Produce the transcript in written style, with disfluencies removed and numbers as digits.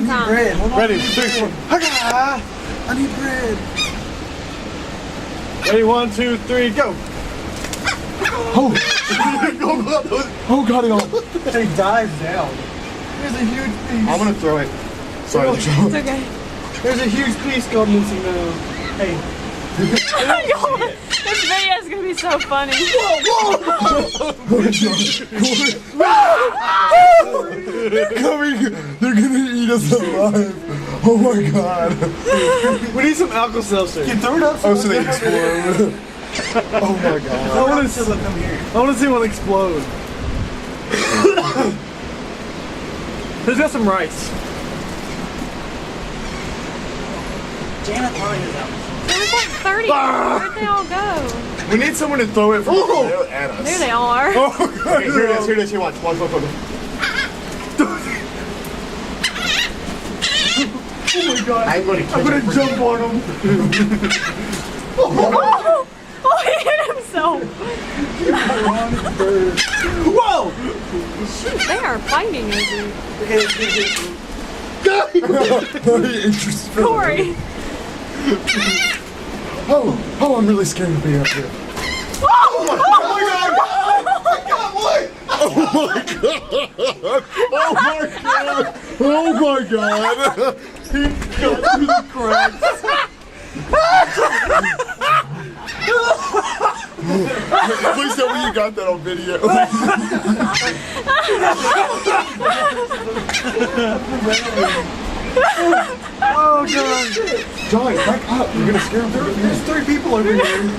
one time. Bread. Hold on. Ready? 3, 4. I need bread. Ready? 1, 2, 3, go. Oh, oh, got it all. He dives down. There's a huge piece. I'm gonna throw it. Sorry. It's okay. There's a huge piece going missing now. Hey. Y'all, this video is gonna be so funny. They're coming. They're gonna eat us alive. Oh my god. We need some Alka-Seltzer. You throw it up. Oh, so they explode. Oh my god. I want to come here. see one explode. Who's got some rice? Janet Ryan is out. There was like 30. Where'd they all go? We need someone to throw it from at us. There they are. Oh, okay, here it is. Here it is. Here, watch. Watch. Oh my god. I'm gonna jump on him. Oh, he hit himself. Whoa! Shoot, they are fighting over you. Interesting. Corey. Oh, I'm really scared to be up here. Oh Oh my god! He got through the cracks. Please tell me you got that on video. Oh god! Johnny, back up. You're gonna scare him. There's 3 people over here.